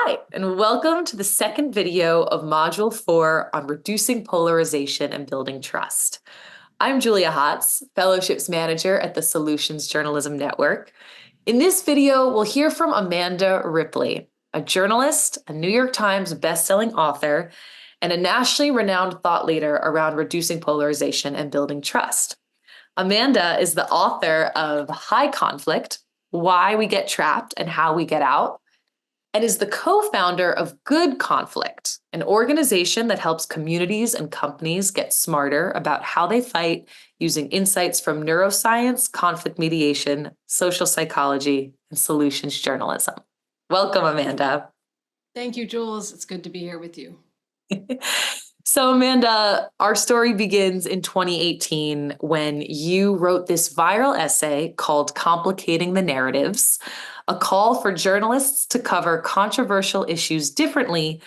Hi, and welcome to the second video of Module 4 on reducing polarization and building trust. I'm Julia Hotz, Fellowships Manager at the Solutions Journalism Network. In this video, we'll hear from Amanda Ripley, a journalist, a New York Times bestselling author, and a nationally renowned thought leader around reducing polarization and building trust. Amanda is the author of High Conflict, Why We Get Trapped and How We Get Out, and is the co-founder of Good Conflict, an organization that helps communities and companies get smarter about how they fight using insights from neuroscience, conflict mediation, social psychology, and solutions journalism. Welcome, Amanda. Thank you, Jules. It's good to be here with you. So, Amanda, our story begins in 2018 when you wrote this viral essay called Complicating the Narratives, a call for journalists to cover controversial issues differently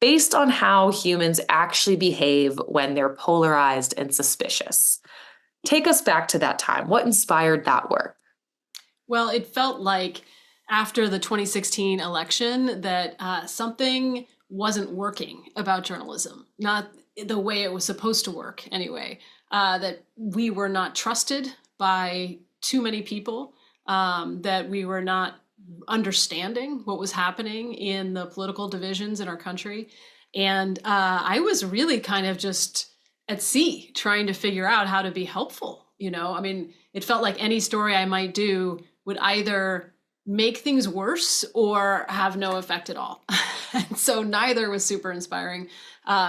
based on how humans actually behave when they're polarized and suspicious. Take us back to that time. What inspired that work? Well, it felt like after the 2016 election that something wasn't working about journalism, not the way it was supposed to work anyway, that we were not trusted by too many people, that we were not understanding what was happening in the political divisions in our country. And I was really kind of just at sea trying to figure out how to be helpful. I mean, it felt like any story I might do would either make things worse or have no effect at all. And so neither was super inspiring.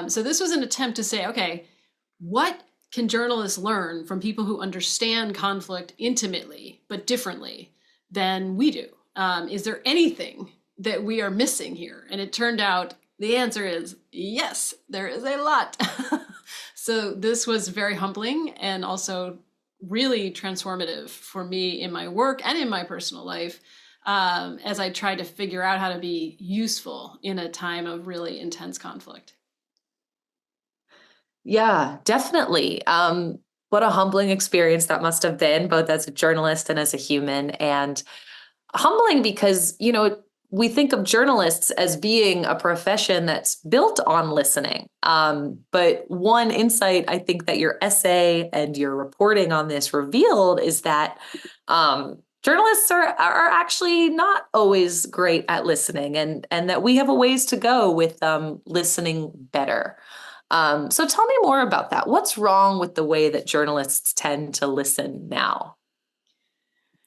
So this was an attempt to say, okay, what can journalists learn from people who understand conflict intimately, but differently than we do? Is there anything that we are missing here? And it turned out the answer is yes, there is a lot. So this was very humbling and also really transformative for me in my work and in my personal life, as I tried to figure out how to be useful in a time of really intense conflict. Yeah, definitely. What a humbling experience that must have been, both as a journalist and as a human. And humbling because, we think of journalists as being a profession that's built on listening. But one insight I think that your essay and your reporting on this revealed is that journalists are actually not always great at listening, and that we have a ways to go with listening better. So tell me more about that. What's wrong with the way that journalists tend to listen now?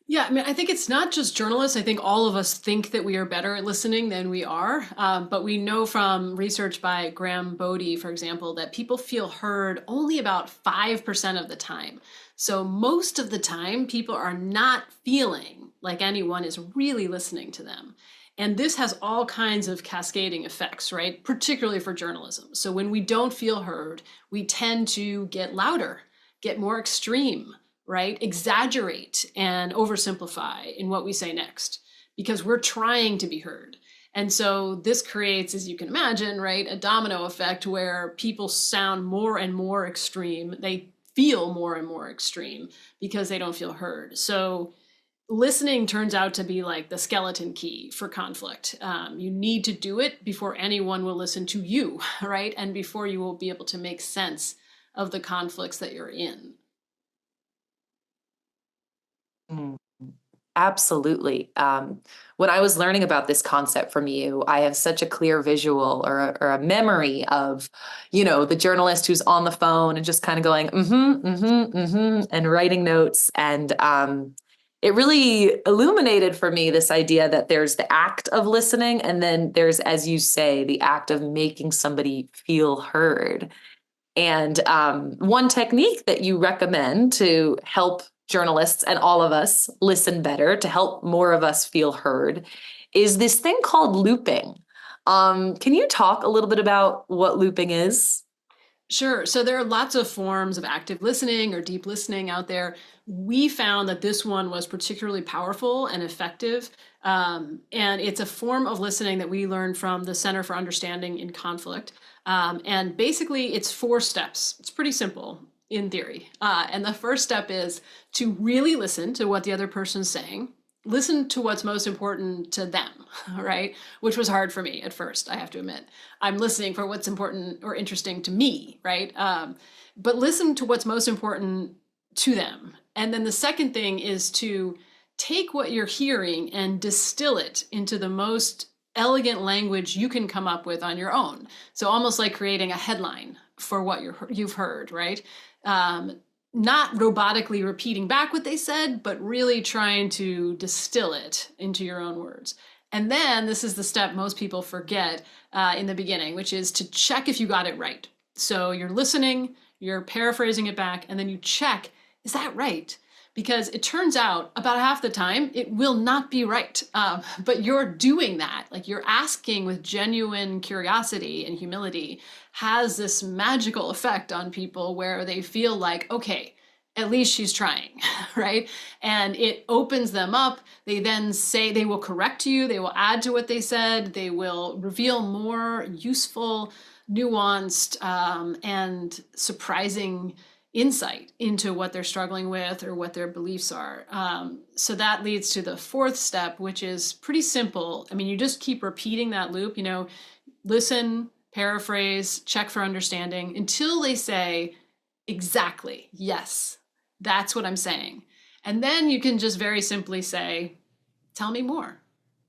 Yeah, I mean, I think it's not just journalists. I think all of us think that we are better at listening than we are. But we know from research by Graham Bodie, for example, that people feel heard only about 5% of the time. So most of the time, people are not feeling like anyone is really listening to them. And this has all kinds of cascading effects, right? Particularly for journalism. So when we don't feel heard, we tend to get louder, get more extreme, right? Exaggerate and oversimplify in what we say next because we're trying to be heard. And so this creates, as you can imagine, right, a domino effect where people sound more and more extreme. They feel more and more extreme because they don't feel heard. So listening turns out to be like the skeleton key for conflict. You need to do it before anyone will listen to you, right? And before you will be able to make sense of the conflicts that you're in. Mm, Absolutely. When I was learning about this concept from you, I have such a clear visual or a memory of, the journalist who's on the phone and just kind of going, and writing notes. And it really illuminated for me this idea that there's the act of listening, and then there's, as you say, the act of making somebody feel heard. And one technique that you recommend to help journalists and all of us listen better, to help more of us feel heard, is this thing called looping. Can you talk a little bit about what looping is? Sure. So there are lots of forms of active listening or deep listening out there. We found that this one was particularly powerful and effective. And it's a form of listening that we learned from the Center for Understanding in Conflict. And basically, it's 4 steps. It's pretty simple in theory. And the first step is to really listen to what the other person's saying. listen to what's most important to them, right? Which was hard for me at first, I have to admit. I'm listening for what's important or interesting to me, right? But listen to what's most important to them. And then the second thing is to take what you're hearing and distill it into the most elegant language you can come up with on your own. So almost like creating a headline for what you've heard, right? Not robotically repeating back what they said, but really trying to distill it into your own words. And then this is the step most people forget in the beginning, which is to check if you got it right. So you're listening, you're paraphrasing it back, and then you check, is that right? Because it turns out about half the time it will not be right. But you're doing that, like you're asking with genuine curiosity and humility, has this magical effect on people where they feel like, okay, at least she's trying, right? And it opens them up. They then say, they will correct you, they will add to what they said, they will reveal more useful, nuanced, and surprising insight into what they're struggling with or what their beliefs are. So that leads to the fourth step, which is pretty simple. I mean, you just keep repeating that loop, listen, paraphrase, check for understanding until they say, exactly, yes, that's what I'm saying. And then you can just very simply say, tell me more.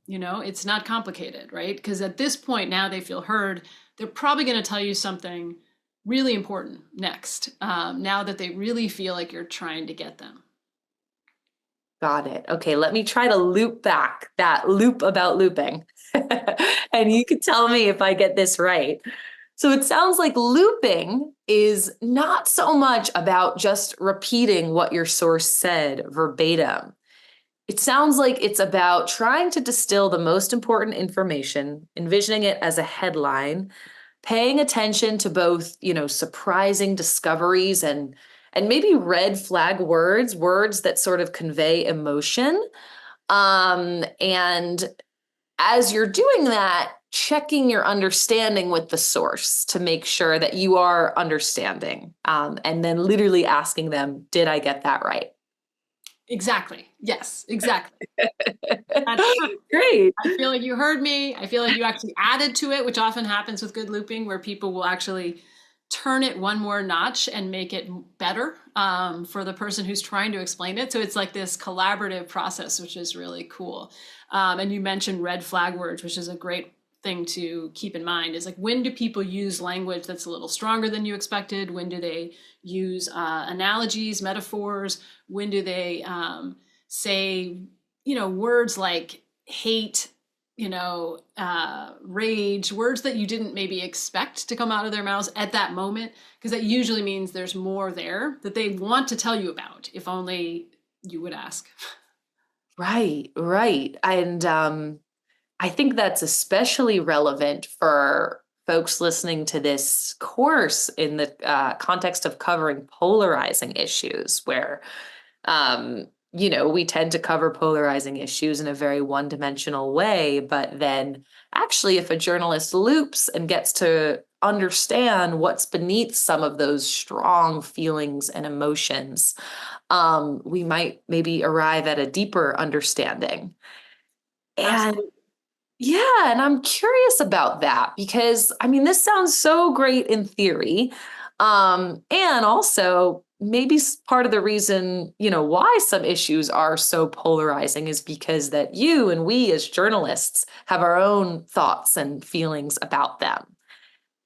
It's not complicated, right? Because at this point, now they feel heard. They're probably going to tell you something really important next, now that they really feel like you're trying to get them. Got it. Okay, let me try to loop back that loop about looping. And you can tell me if I get this right. So it sounds like looping is not so much about just repeating what your source said verbatim. It sounds like it's about trying to distill the most important information, envisioning it as a headline, paying attention to both, surprising discoveries and maybe red flag words that sort of convey emotion. And as you're doing that, checking your understanding with the source to make sure that you are understanding, and then literally asking them, did I get that right? Exactly. Yes, exactly. Great. I feel like you heard me. I feel like you actually added to it, which often happens with good looping, where people will actually turn it one more notch and make it better for the person who's trying to explain it. So it's like this collaborative process, which is really cool. And you mentioned red flag words, which is a great thing to keep in mind, is like, when do people use language that's a little stronger than you expected? When do they use analogies, metaphors? When do they say, words like hate, rage, words that you didn't maybe expect to come out of their mouths at that moment, because that usually means there's more there that they want to tell you about, if only you would ask. Right, right. And I think that's especially relevant for folks listening to this course in the context of covering polarizing issues, where we tend to cover polarizing issues in a very one-dimensional way, but then actually if a journalist loops and gets to understand what's beneath some of those strong feelings and emotions, we might maybe arrive at a deeper understanding. And Absolutely. yeah, and I'm curious about that because this sounds so great in theory. And also maybe part of the reason, why some issues are so polarizing is because that you and we as journalists have our own thoughts and feelings about them.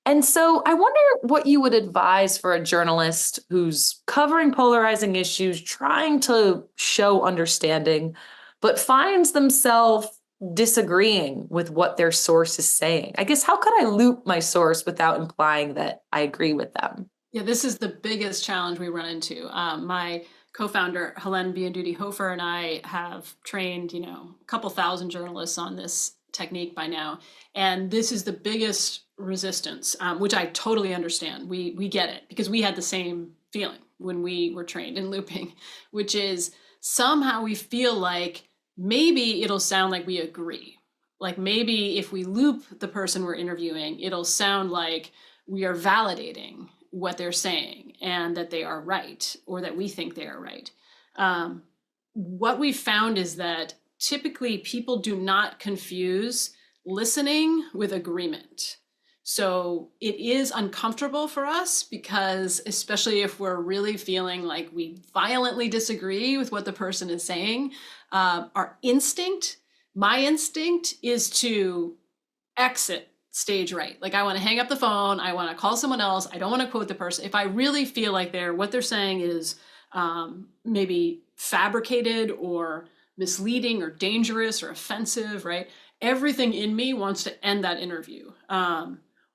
And so I wonder what you would advise for a journalist who's covering polarizing issues, trying to show understanding, but finds themselves disagreeing with what their source is saying. I guess, how could I loop my source without implying that I agree with them? Yeah, this is the biggest challenge we run into. My co-founder, Helene Bianduti Hofer, and I have trained, a couple thousand journalists on this technique by now. And this is the biggest resistance, which I totally understand. We get it because we had the same feeling when we were trained in looping, which is somehow we feel like maybe it'll sound like we agree. Like maybe if we loop the person we're interviewing, it'll sound like we are validating what they're saying and that they are right, or that we think they are right. What we found is that typically people do not confuse listening with agreement. So it is uncomfortable for us because, especially if we're really feeling like we violently disagree with what the person is saying, our instinct, my instinct, is to exit stage right. Like I want to hang up the phone. I want to call someone else. I don't want to quote the person. If I really feel like what they're saying is maybe fabricated or misleading or dangerous or offensive, right? Everything in me wants to end that interview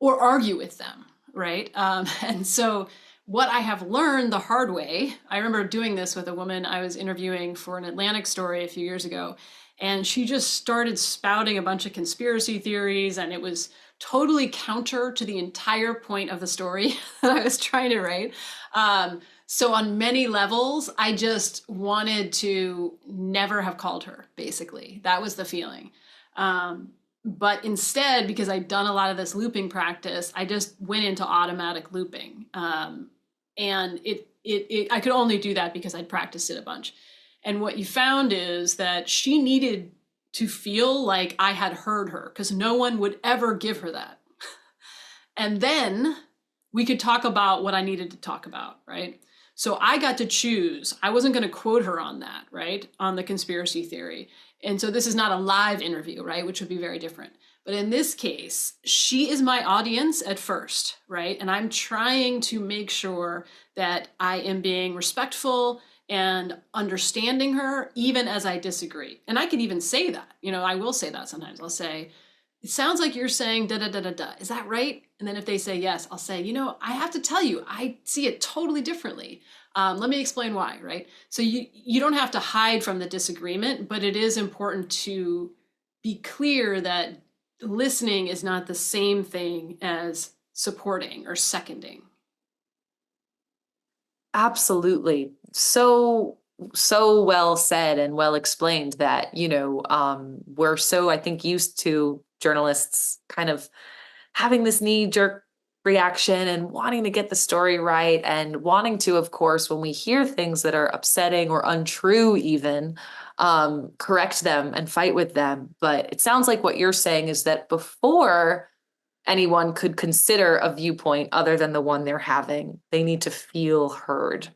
or argue with them, right? And so what I have learned the hard way, I remember doing this with a woman I was interviewing for an Atlantic story a few years ago, and she just started spouting a bunch of conspiracy theories, and it was totally counter to the entire point of the story that I was trying to write. So on many levels, I just wanted to never have called her, basically. That was the feeling. But instead, because I'd done a lot of this looping practice, I just went into automatic looping. And I could only do that because I'd practiced it a bunch. And what you found is that she needed to feel like I had heard her, because no one would ever give her that. And then we could talk about what I needed to talk about, right? So I got to choose. I wasn't going to quote her on that, right? On the conspiracy theory. And so this is not a live interview, right? Which would be very different. But in this case, she is my audience at first, right? And I'm trying to make sure that I am being respectful and understanding her, even as I disagree. And I can even say that, I will say that sometimes. I'll say, it sounds like you're saying da da da da da. Is that right? And then if they say yes, I'll say, I have to tell you, I see it totally differently. Let me explain why, right? So you don't have to hide from the disagreement, but it is important to be clear that listening is not the same thing as supporting or seconding. Absolutely. So well said and well explained that, we're so, I think, used to journalists kind of having this knee-jerk reaction and wanting to get the story right and wanting to, of course, when we hear things that are upsetting or untrue even, correct them and fight with them. But it sounds like what you're saying is that before anyone could consider a viewpoint other than the one they're having, they need to feel heard.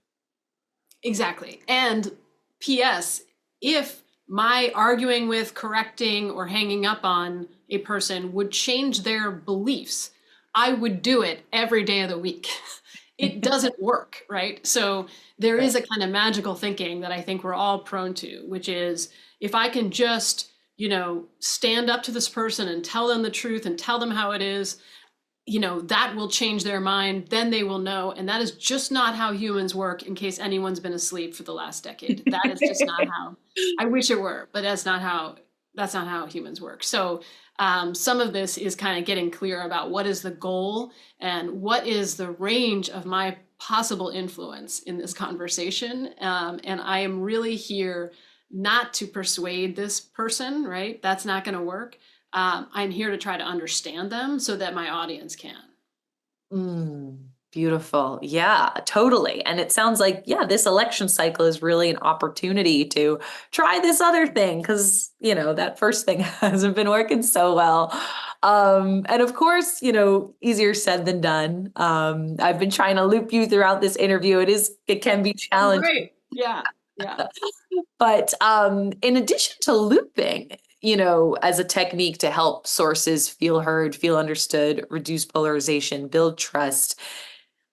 Exactly. And P.S., if my arguing with, correcting, or hanging up on a person would change their beliefs, I would do it every day of the week. It doesn't work, right? So there is a kind of magical thinking that I think we're all prone to, which is if I can just, stand up to this person and tell them the truth and tell them how it is, that will change their mind. Then they will know. And that is just not how humans work, in case anyone's been asleep for the last decade. That is just not how, I wish it were, but that's not how humans work. So some of this is kind of getting clear about what is the goal and what is the range of my possible influence in this conversation. And I am really here not to persuade this person, right? That's not going to work. I'm here to try to understand them so that my audience can. Beautiful. Yeah, totally. And it sounds like, this election cycle is really an opportunity to try this other thing because, that first thing hasn't been working so well. And of course, easier said than done. I've been trying to loop you throughout this interview. It can be challenging. Great. Yeah. Yeah. But in addition to looping, as a technique to help sources feel heard, feel understood, reduce polarization, build trust,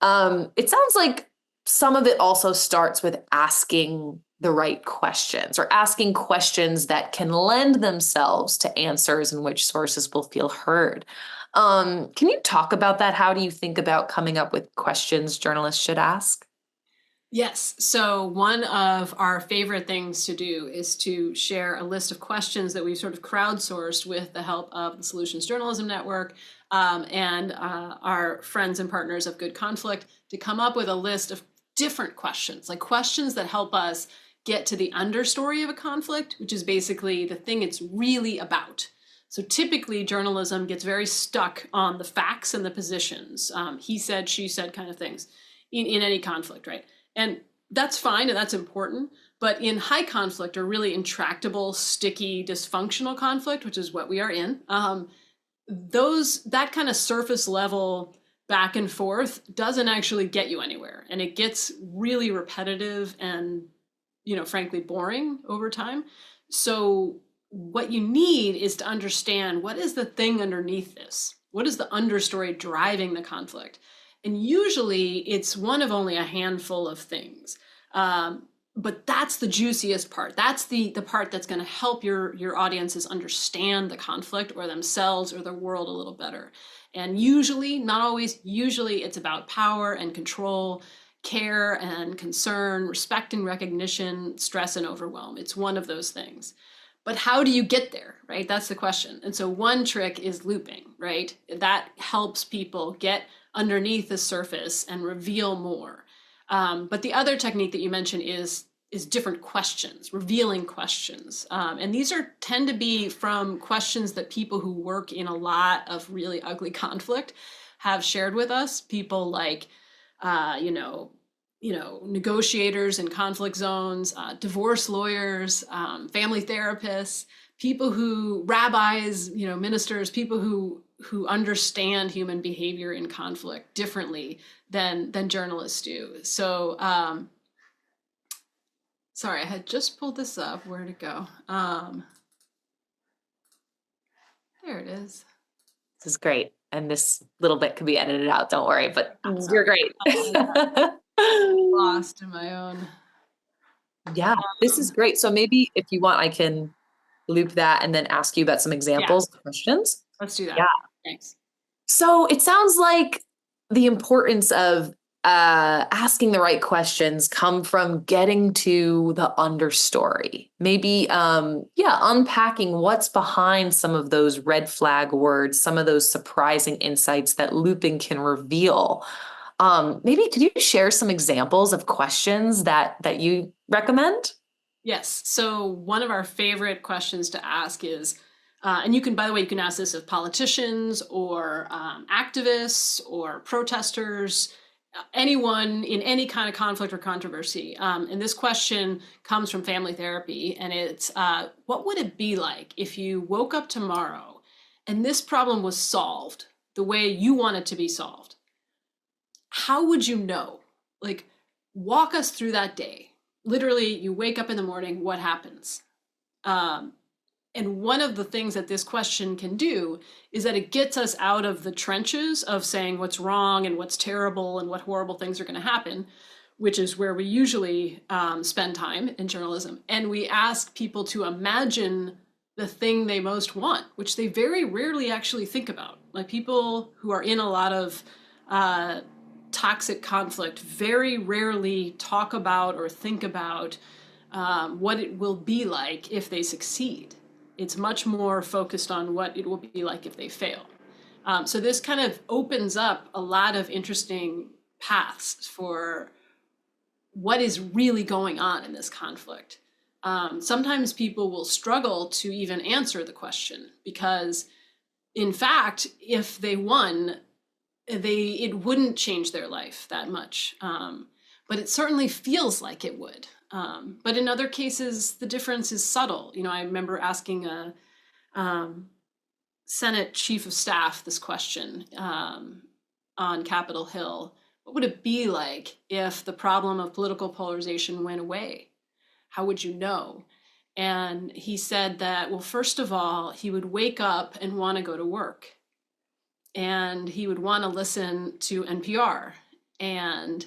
it sounds like some of it also starts with asking the right questions or asking questions that can lend themselves to answers in which sources will feel heard. Can you talk about that? How do you think about coming up with questions journalists should ask? Yes. So one of our favorite things to do is to share a list of questions that we've sort of crowdsourced with the help of the Solutions Journalism Network and our friends and partners of Good Conflict to come up with a list of different questions, like questions that help us get to the understory of a conflict, which is basically the thing it's really about. So typically journalism gets very stuck on the facts and the positions, he said, she said kind of things in any conflict, right? And that's fine and that's important. But in high conflict or really intractable, sticky, dysfunctional conflict, which is what we are in, that kind of surface level back and forth doesn't actually get you anywhere, and it gets really repetitive and, frankly, boring over time. So what you need is to understand, what is the thing underneath this? What is the understory driving the conflict? And usually it's one of only a handful of things. But that's the juiciest part. That's the part that's going to help your audiences understand the conflict or themselves or the world a little better. And usually, not always, usually it's about power and control, care and concern, respect and recognition, stress and overwhelm. It's one of those things. But how do you get there, right? That's the question. And so one trick is looping, right? That helps people get underneath the surface and reveal more. But the other technique that you mentioned is different questions, revealing questions. And these tend to be from questions that people who work in a lot of really ugly conflict have shared with us. People like, negotiators in conflict zones, divorce lawyers, family therapists, rabbis, ministers, people who understand human behavior in conflict differently than journalists do. So, sorry, I had just pulled this up. Where'd it go? There it is. This is great. And this little bit could be edited out. Don't worry, but you're great. Lost in my own. Yeah, this is great. So maybe if you want, I can loop that and then ask you about some examples, questions. Let's do that. Yeah. Thanks. So it sounds like the importance of asking the right questions come from getting to the understory. Maybe, unpacking what's behind some of those red flag words, some of those surprising insights that looping can reveal. Maybe could you share some examples of questions that you recommend? Yes. So one of our favorite questions to ask is, and by the way, you can ask this of politicians or activists or protesters, anyone in any kind of conflict or controversy. And this question comes from family therapy, and it's, what would it be like if you woke up tomorrow and this problem was solved the way you want it to be solved? How would you know? Like, walk us through that day. Literally, you wake up in the morning, what happens? And one of the things that this question can do is that it gets us out of the trenches of saying what's wrong and what's terrible and what horrible things are going to happen, which is where we usually spend time in journalism. And we ask people to imagine the thing they most want, which they very rarely actually think about. Like, people who are in a lot of toxic conflict very rarely talk about or think about what it will be like if they succeed. It's much more focused on what it will be like if they fail. So this kind of opens up a lot of interesting paths for what is really going on in this conflict. Sometimes people will struggle to even answer the question because, in fact, if they won, it wouldn't change their life that much. But it certainly feels like it would. But in other cases, the difference is subtle. I remember asking a Senate chief of staff this question on Capitol Hill. What would it be like if the problem of political polarization went away? How would you know? And he said that, well, first of all, he would wake up and want to go to work. And he would want to listen to NPR. And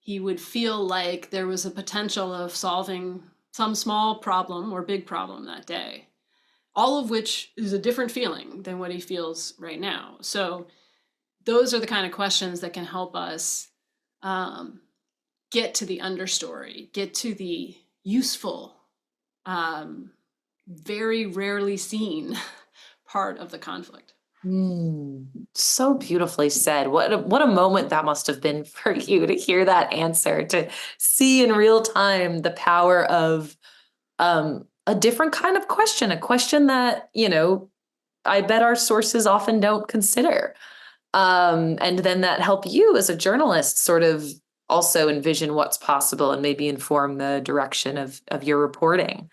he would feel like there was a potential of solving some small problem or big problem that day, all of which is a different feeling than what he feels right now. So those are the kind of questions that can help us get to the understory, get to the useful, very rarely seen part of the conflict. So beautifully said. What a moment that must have been for you to hear that answer, to see in real time the power of a different kind of question, a question that, I bet our sources often don't consider. And then that help you as a journalist sort of also envision what's possible and maybe inform the direction of your reporting.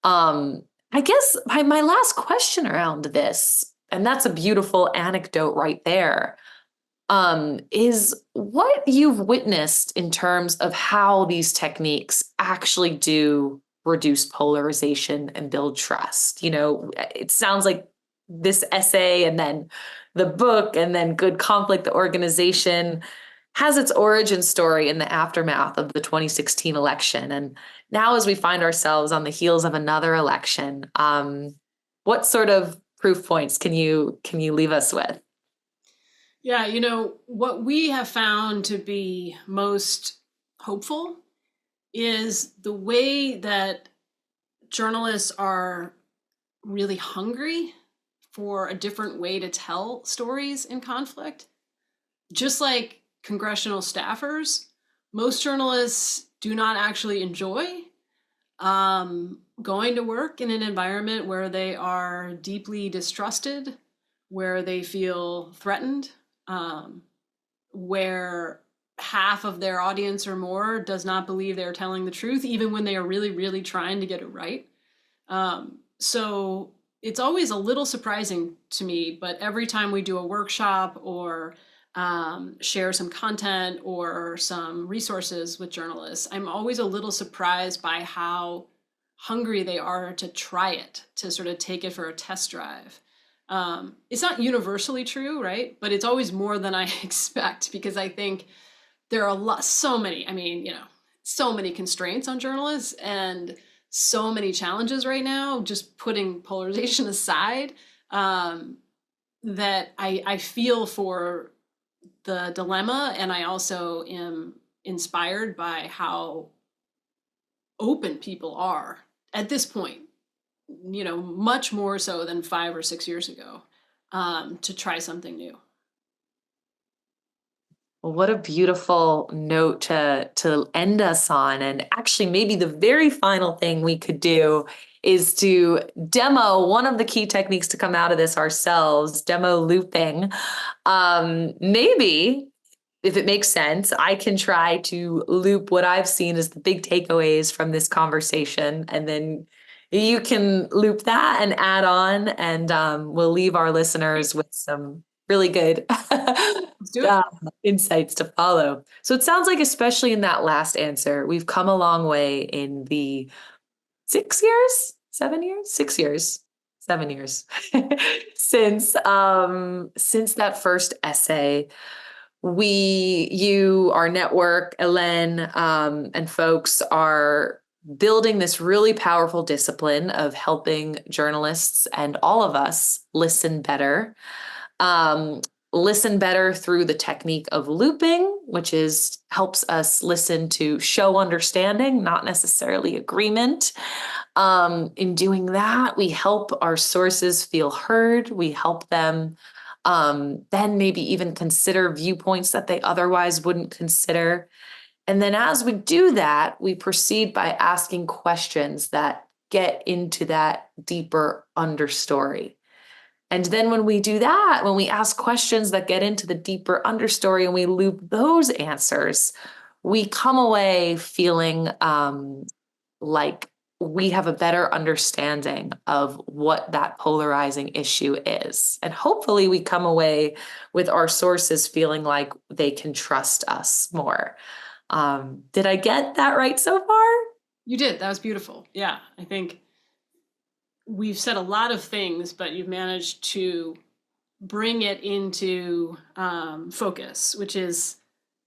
I guess my last question around this, and that's a beautiful anecdote right there, is what you've witnessed in terms of how these techniques actually do reduce polarization and build trust. You know, it sounds like this essay and then the book and then Good Conflict, the organization, has its origin story in the aftermath of the 2016 election. And now, as we find ourselves on the heels of another election, what sort of proof points can you leave us with? Yeah, what we have found to be most hopeful is the way that journalists are really hungry for a different way to tell stories in conflict. Just like congressional staffers, most journalists do not actually enjoy going to work in an environment where they are deeply distrusted, where they feel threatened, where half of their audience or more does not believe they're telling the truth, even when they are really, really trying to get it right. So it's always a little surprising to me, but every time we do a workshop or share some content or some resources with journalists, I'm always a little surprised by how hungry they are to try it, to sort of take it for a test drive. It's not universally true, right? But it's always more than I expect, because I think there are so many, so many constraints on journalists and so many challenges right now, just putting polarization aside, that I feel for the dilemma. And I also am inspired by how open people are at this point, much more so than 5 or 6 years ago, to try something new. Well, what a beautiful note to end us on. And actually, maybe the very final thing we could do is to demo one of the key techniques to come out of this ourselves, demo looping. Maybe if it makes sense, I can try to loop what I've seen as the big takeaways from this conversation, and then you can loop that and add on, and we'll leave our listeners with some really good Let's do it. insights to follow. So it sounds like, especially in that last answer, we've come a long way in the 6 years, 7 years, 6 years, 7 years since that first essay. Our network, Ellen, and folks are building this really powerful discipline of helping journalists and all of us listen better. Listen better through the technique of looping, which helps us listen to show understanding, not necessarily agreement. In doing that, we help our sources feel heard. We help them then maybe even consider viewpoints that they otherwise wouldn't consider. And then as we do that, we proceed by asking questions that get into that deeper understory. And then when we do that, when we ask questions that get into the deeper understory and we loop those answers, we come away feeling like we have a better understanding of what that polarizing issue is. And hopefully we come away with our sources feeling like they can trust us more. Did I get that right so far? You did. That was beautiful. Yeah, I think we've said a lot of things, but you've managed to bring it into focus, which is,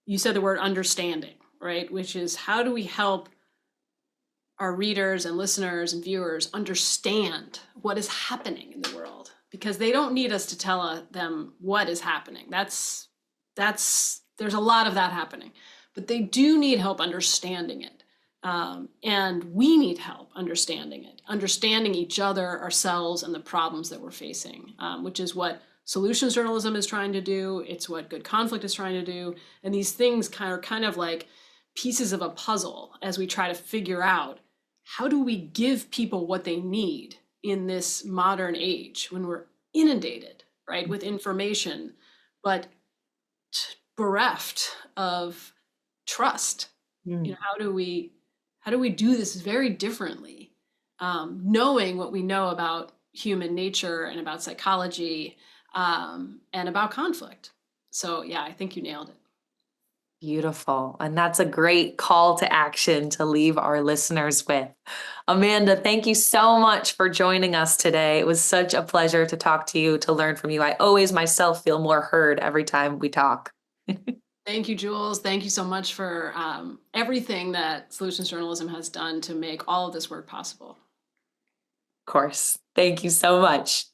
you said the word understanding, right? Which is, how do we help our readers and listeners and viewers understand what is happening in the world? Because they don't need us to tell them what is happening. There's a lot of that happening, but they do need help understanding it. And we need help understanding it, understanding each other, ourselves, and the problems that we're facing, which is what solutions journalism is trying to do. It's what Good Conflict is trying to do. And these things are kind of like pieces of a puzzle as we try to figure out, how do we give people what they need in this modern age when we're inundated, right, with information, but bereft of trust. You know, Mm. how do we do this very differently? Knowing what we know about human nature and about psychology, and about conflict. So yeah, I think you nailed it. Beautiful. And that's a great call to action to leave our listeners with. Amanda, thank you so much for joining us today. It was such a pleasure to talk to you, to learn from you. I always myself feel more heard every time we talk. Of Thank you, Jules. Thank you so much for everything that solutions journalism has done to make all of this work possible. course. Thank you so much.